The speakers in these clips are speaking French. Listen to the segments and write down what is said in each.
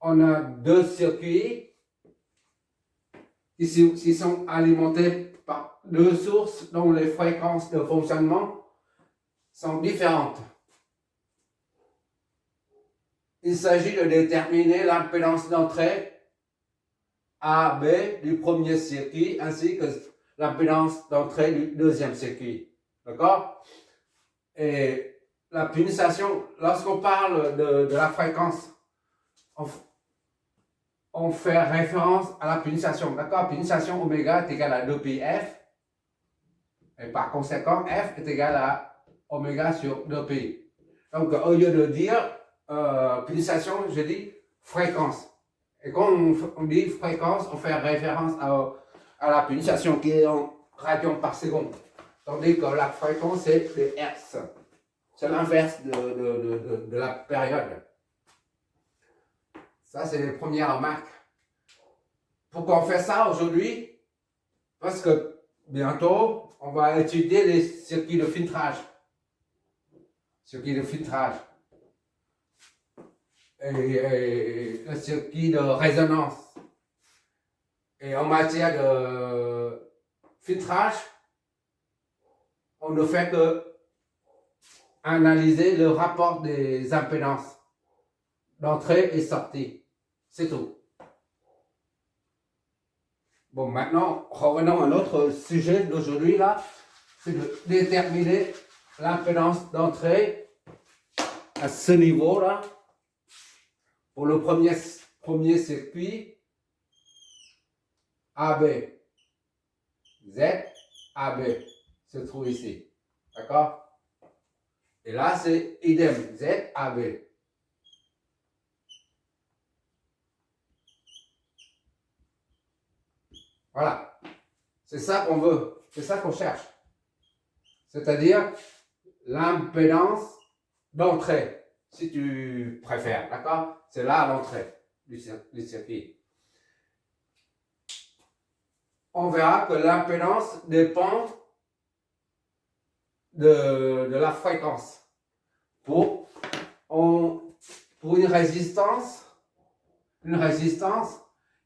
on a deux circuits qui sont alimentés par deux sources dont les fréquences de fonctionnement sont différentes. Il s'agit de déterminer l'impédance d'entrée AB du premier circuit ainsi que l'impédance d'entrée du deuxième circuit. D'accord? Et la pulsation, lorsqu'on parle de la fréquence, on fait référence à la pulsation. D'accord? Pulsation oméga est égale à 2πf. Et par conséquent, f est égal à oméga sur 2π. Donc, au lieu de dire pulsation, je dis fréquence. Et quand on dit fréquence, on fait référence à la pulsation qui est en radians par seconde. Tandis que la fréquence, c'est les hertz. C'est l'inverse de la période. Ça, c'est les premières remarques. Pourquoi on fait ça aujourd'hui? Parce que bientôt, on va étudier les circuits de filtrage. Circuits de filtrage. Et le circuit de résonance. Et en matière de filtrage, on ne fait que analyser le rapport des impédances d'entrée et sortie. C'est tout. Bon, maintenant, revenons à notre sujet d'aujourd'hui, là. C'est de déterminer l'impédance d'entrée à ce niveau-là. Pour le premier circuit, AB. Z, AB se trouve ici. D'accord? Et là, c'est idem. Z, AB. Voilà. C'est ça qu'on veut. C'est ça qu'on cherche. C'est-à-dire l'impédance d'entrée, si tu préfères. D'accord? C'est là l'entrée du circuit. On verra que l'impédance dépend de la fréquence. Pour une résistance, il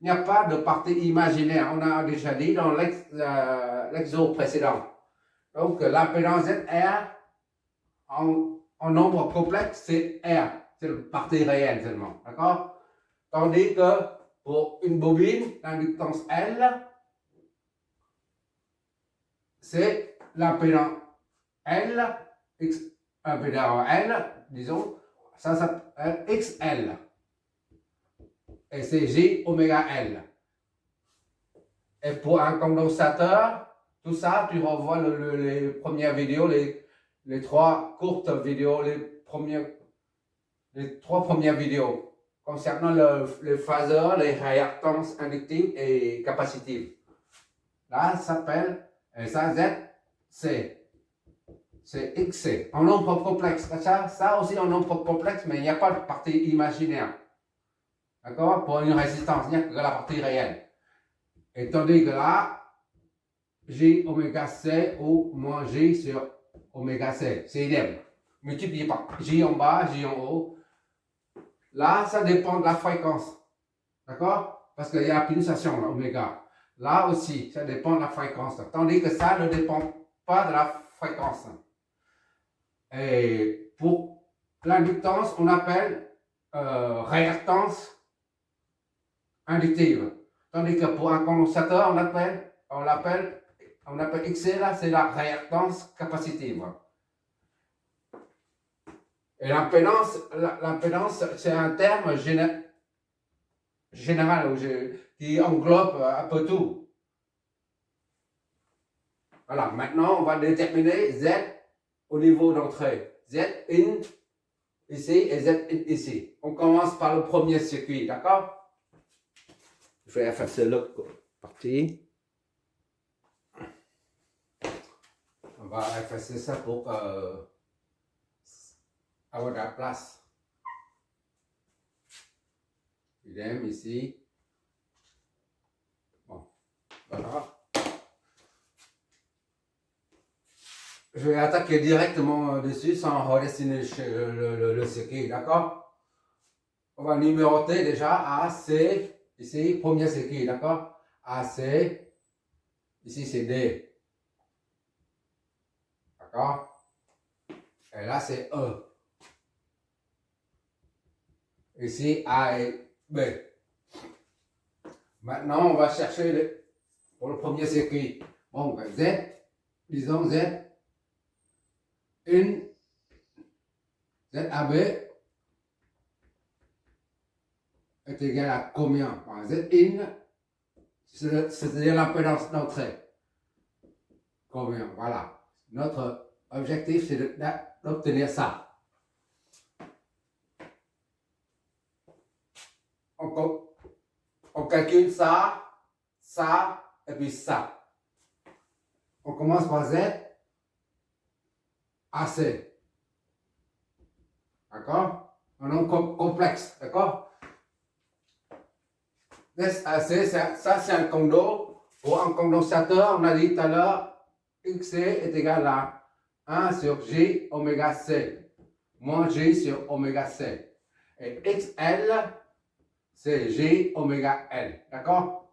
n'y a pas de partie imaginaire. On a déjà dit dans l'exo précédent. Donc l'impédance ZR en nombre complexe, c'est R. C'est la partie réelle seulement. D'accord? Tandis que pour une bobine, l'inductance L, c'est l'impédance L, impédance L, disons, ça s'appelle XL. Et c'est J oméga L. Et pour un condensateur, tout ça, tu revois les premières vidéos, les trois courtes vidéos, les trois premières vidéos concernant les phaseurs, les réactances inductives et capacitives. Là, ça s'appelle, et ça, Z, c'est XC, en nombre complexe. Ça aussi en nombre complexe, mais il n'y a pas de partie imaginaire. D'accord? Pour une résistance, il n'y a que la partie réelle. Et tandis que là, J oméga C ou moins J sur oméga C, c'est idem. Multiplié par J en bas, J en haut. Là, ça dépend de la fréquence. D'accord? Parce qu'il y a la pulsation, oméga. Là aussi, ça dépend de la fréquence. Tandis que ça ne dépend pas de la fréquence. Et pour l'inductance, on appelle réactance inductive. Tandis que pour un condensateur, on appelle XC, là, c'est la réactance capacitive. Et l'impédance, c'est un terme général qui englobe un peu tout. Voilà, maintenant, on va déterminer Z au niveau d'entrée. Z in ici et Z in ici. On commence par le premier circuit, d'accord? Je vais effacer l'autre partie. On va effacer ça pour avoir de la place. Idem ici. Bon, voilà. Je vais attaquer directement dessus sans redessiner le circuit, d'accord? on va numéroter déjà A, C, ici, premier c'est qui, d'accord? A, C, ici c'est D. D'accord? Et là c'est E. Ici A et B. Maintenant, on va chercher pour le premier c'est qui? Bon, Z, disons Z, une ZAB est égal à combien? Zin, c'est-à-dire l'impédance d'entrée. Combien? Voilà. Notre objectif, c'est d'obtenir ça. On calcule ça, ça, et puis ça. On commence par Z, AC. D'accord? Un nom complexe. D'accord? AC, ça c'est un condo. Pour un condensateur, on a dit tout à l'heure, XC est égal à 1 sur J oméga C, moins J sur oméga C. Et XL, c'est J oméga L. D'accord?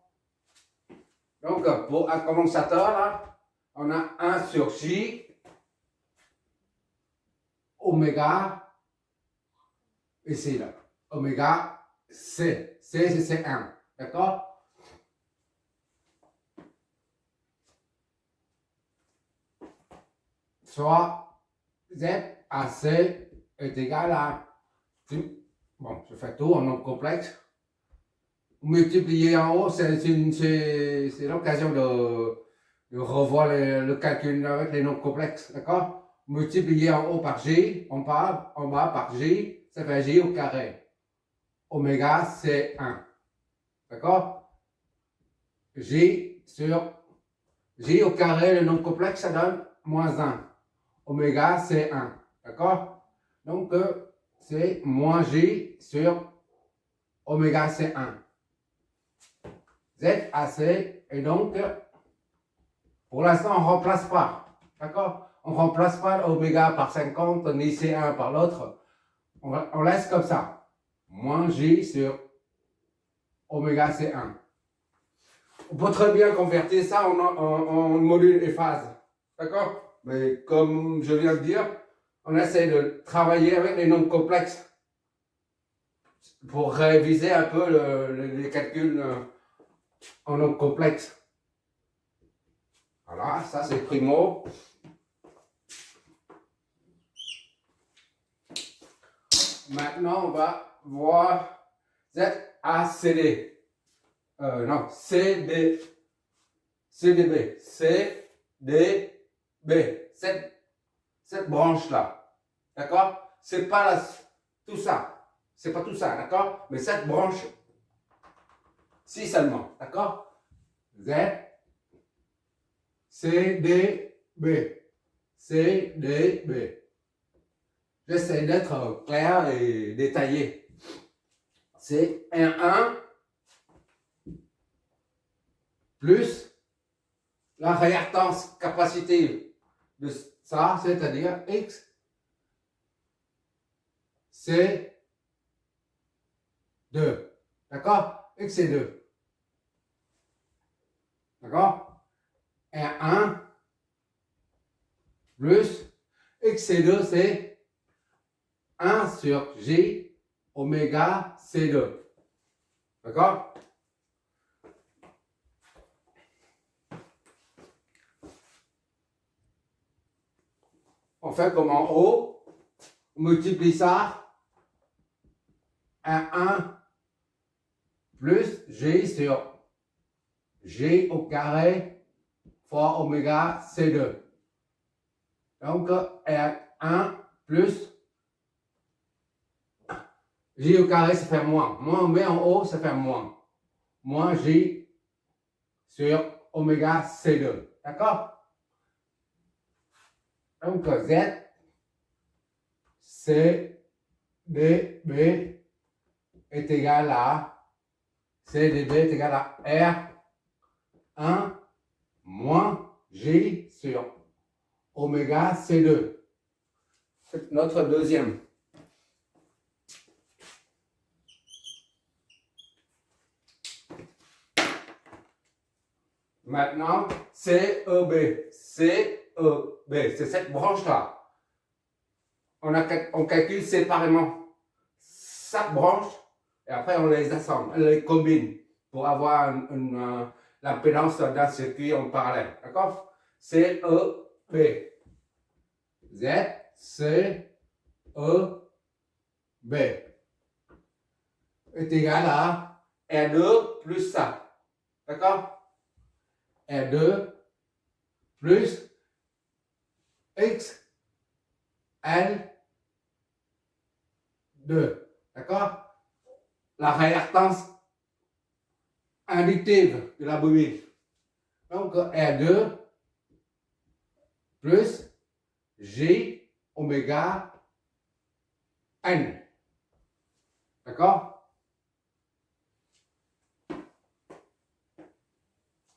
Donc, pour un condensateur, là, on a 1 sur J oméga, ici, là, oméga C. C, c'est C1. D'accord? Soit ZAC est égal à, bon, je fais tout en nombre complexe. Multiplier en haut, c'est l'occasion de revoir le calcul avec les nombres complexes, d'accord? Multiplier en haut par J, en bas par J, ça fait J au carré. Oméga, c'est 1. D'accord? J au carré, le nombre complexe, ça donne moins 1. Oméga, c'est 1. D'accord? Donc, c'est moins J sur oméga, c'est 1. ZAC, et donc, pour l'instant, on ne remplace pas. D'accord? On ne remplace pas oméga par 50, ni C1 par l'autre. On laisse comme ça. Moins J sur oméga C1. On peut très bien convertir ça en module et phase. D'accord? Mais comme je viens de dire, on essaie de travailler avec les nombres complexes pour réviser un peu les calculs en nombres complexes. Voilà, ça c'est primo. Maintenant, on va voir ZACD. Non, CDB. CDB. Cette branche-là. D'accord? C'est pas tout ça. C'est pas tout ça, d'accord? Mais cette branche, si seulement. D'accord? Z, CDB. CDB. J'essaie d'être clair et détaillé. C'est R1 plus la réactance capacitive de ça, c'est-à-dire X, c'est 2. D'accord? X, c'est 2. D'accord? R1 plus X, c'est 2, c'est 1 sur J oméga C2. D'accord? On fait comme en haut, on multiplie ça à 1 plus J sur J au carré fois oméga C2. Donc, R1 plus J au carré, ça fait moins. Moins on met en haut, ça fait moins. Moins J sur oméga C2. D'accord? Donc, Z, C, D, B est égal à CDB est égal à R1 moins J sur oméga C2. C'est notre deuxième. Maintenant, CEB. CEB, c'est cette branche-là. On calcule séparément chaque branche et après on les assemble, on les combine pour avoir l'impédance d'un circuit en parallèle. D'accord? CEB. Z, C, E, B est égal à R2 plus ça. D'accord? R2 plus X, L, 2. D'accord? La réactance inductive de la bobine. Donc R2 plus J oméga N. D'accord?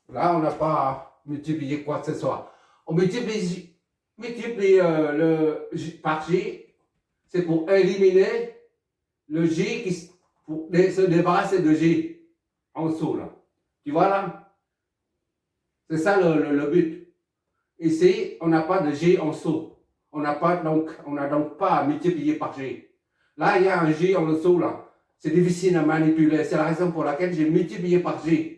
Là, on n'a pas à multiplier quoi que ce soit. On multiplie le J par J, c'est pour éliminer le J pour se débarrasser de J en dessous. Là. Tu vois là? C'est ça le but. Ici, on n'a pas de J en dessous. On n'a donc pas à multiplier par J. Là, il y a un J en dessous là. C'est difficile à manipuler. C'est la raison pour laquelle j'ai multiplié par J.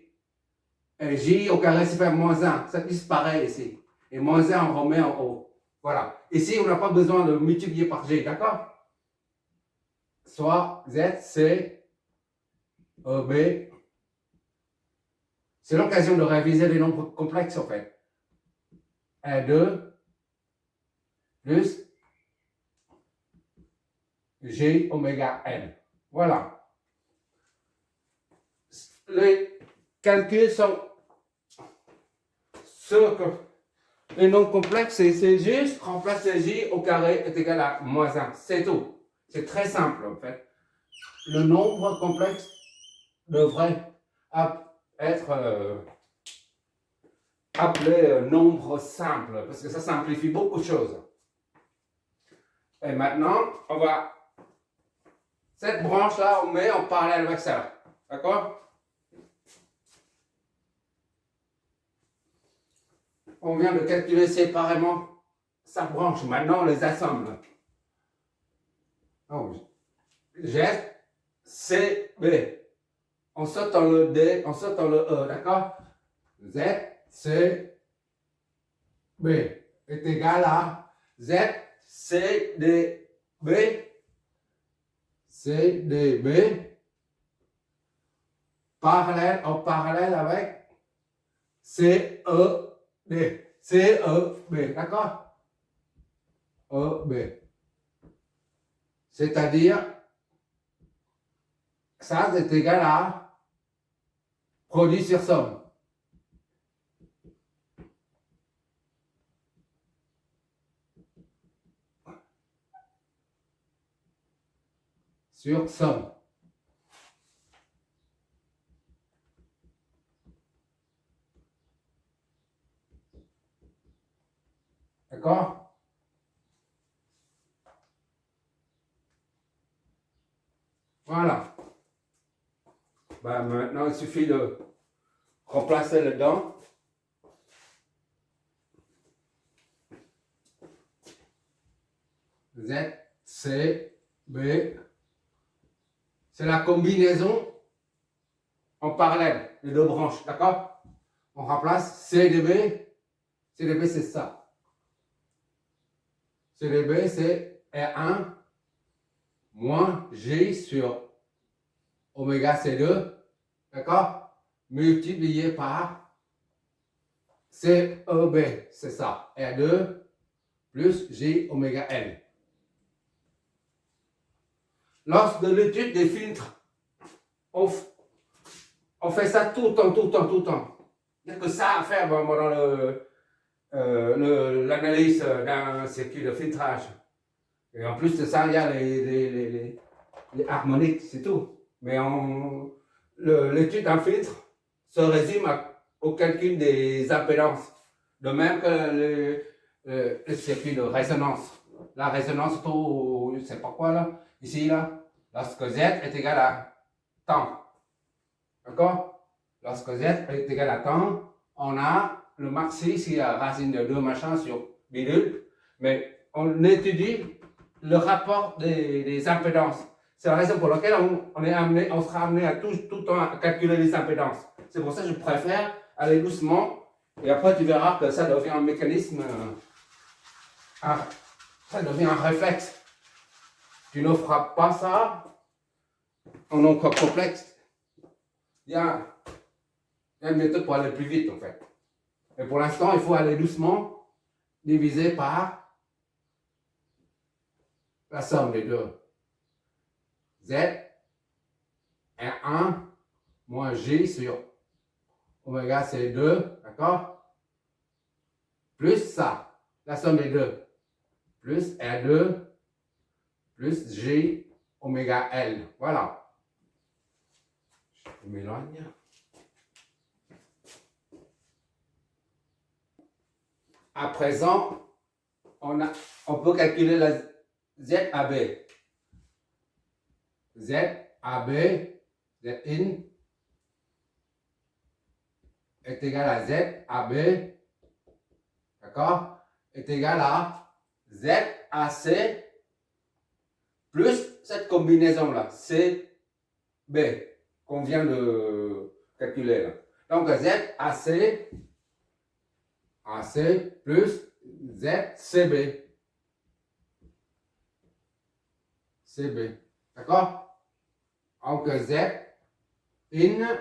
Et J au carré, c'est faire moins 1. Ça disparaît ici. Et moins 1, on remet en haut. Voilà. Ici, on n'a pas besoin de multiplier par G. D'accord? Soit Z, C, E, B. C'est l'occasion de réviser les nombres complexes, en fait. R2 plus G oméga N. Voilà. Les calculs sont ceux que les nombres complexes, c'est juste remplacer J au carré est égal à moins 1. C'est tout. C'est très simple, en fait. Le nombre complexe devrait être appelé nombre simple, parce que ça simplifie beaucoup de choses. Et maintenant, on va... Cette branche-là, on met en parallèle avec ça. D'accord? On vient de calculer séparément sa branche. Maintenant, on les assemble. Donc, G, C, B. On saute dans le D, on saute dans le E. D'accord? Z, C, B est égal à Z, C, D, B, C, D, B, en parallèle avec C, E, D. C, E, B, d'accord? E, B. C'est-à-dire, ça c'est égal à produit sur somme. Sur somme. D'accord? Voilà. Ben, maintenant, il suffit de remplacer le dent. Z, C, B. C'est la combinaison en parallèle des deux branches. D'accord? On remplace CDB. CDB, c'est ça. CDB, c'est R1 moins J sur oméga C2, d'accord? Multiplié par CEB, c'est ça. R2 plus J oméga N. Lors de l'étude des filtres, on fait ça tout le temps. Il n'y a que ça à faire dans l'analyse d'un circuit de filtrage. Et en plus de ça, il y a les harmoniques, c'est tout. Mais l'étude d'un filtre se résume au calcul des impédances. De même que le circuit de résonance. La résonance pour, je ne sais pas quoi là, ici là, lorsque Z est égal à temps. D'accord? Lorsque Z est égal à temps, on a le maxi, c'est la racine de 2 machin sur bidule, mais on étudie le rapport des impédances. C'est la raison pour laquelle on sera amené à tout le temps à calculer les impédances. C'est pour ça que je préfère aller doucement, et après tu verras que ça devient un mécanisme, ça devient un réflexe. Tu ne feras pas ça en encore complexe. Il y a une méthode pour aller plus vite en fait. Et pour l'instant, il faut aller doucement, diviser par la somme des deux. Z est 1 moins J sur oméga c'est 2, d'accord? Plus ça, la somme des deux. Plus R2 plus J oméga L. Voilà. Je m'éloigne. À présent, on peut calculer la ZAB. ZAB, Z-in, est égal à ZAB, d'accord, est égal à ZAC plus cette combinaison-là, CB, qu'on vient de calculer là. Donc ZAC, AC plus ZCB. CB. D'accord? Donc Z in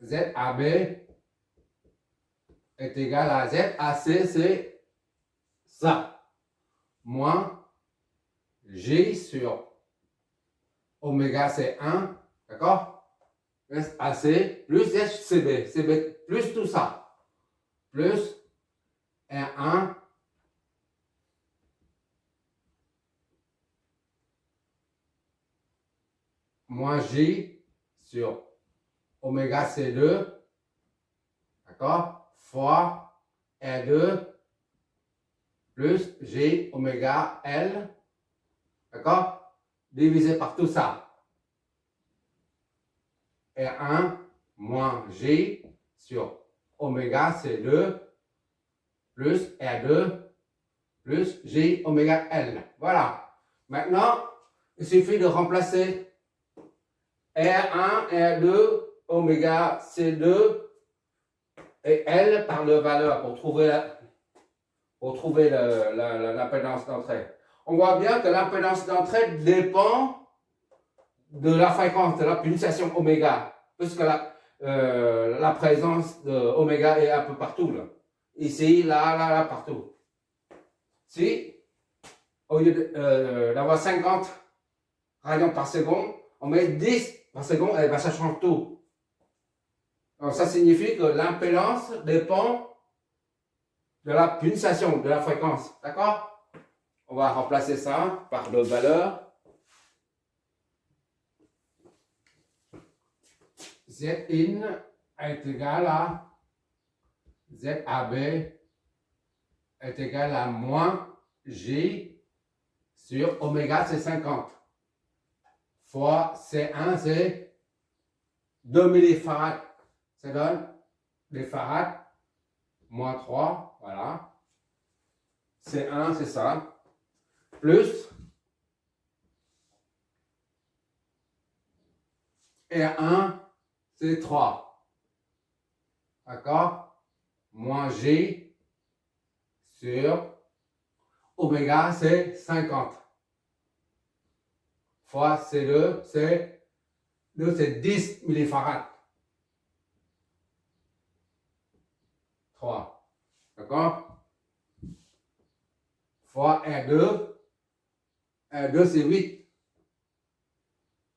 ZAB est égal à ZAC, c'est ça. Moins J sur oméga c'est 1. D'accord? AC plus CB. CB plus tout ça. Plus R1 moins J sur oméga C2, d'accord, fois R2 plus J oméga L, d'accord, divisé par tout ça. R1 moins J sur oméga C2 plus R2 plus J oméga L. Voilà. Maintenant, il suffit de remplacer R1, R2, oméga C2 et L par leur valeur pour trouver l'impédance d'entrée. On voit bien que l'impédance d'entrée dépend de la fréquence de la pulsation oméga, puisque la présence de oméga est un peu partout. Là. Ici, là, partout. Si, au lieu d'avoir 50 rayons par seconde, on met 10 par seconde, et ben ça change tout. Donc ça signifie que l'impédance dépend de la pulsation, de la fréquence. D'accord? On va remplacer ça par d'autres valeurs. Zin est égal à ZAB est égal à moins J sur oméga c'est 50 fois C1 c'est 2 millifarads. Ça donne des farads moins 3, voilà. C1 c'est ça. Plus R1 c'est 3. D'accord? Moins J sur oméga c'est 50. Fois C2 c'est 10 millifarads. 3. D'accord? Fois R2. R2 c'est 8.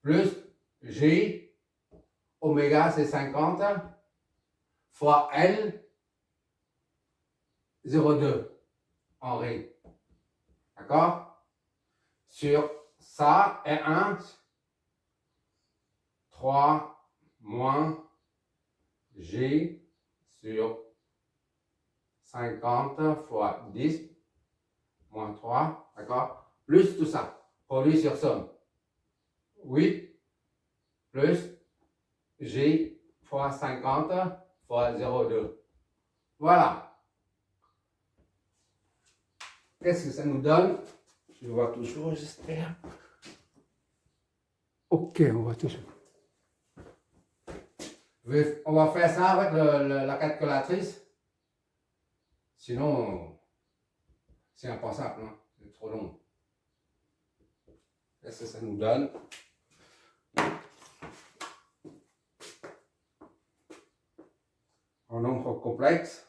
Plus J. Oméga c'est 50. Fois L. 0,2 en ring. D'accord? Sur ça, R1, 3 moins G sur 50 fois 10 moins 3, d'accord? Plus tout ça, produit sur somme. 8 plus G fois 50 fois 0,2. Voilà. Qu'est-ce que ça nous donne? Je vois toujours, j'espère. Ok, on voit toujours. On va faire ça avec la calculatrice. Sinon, c'est impensable, hein? C'est trop long. Qu'est-ce que ça nous donne? En nombre complexe.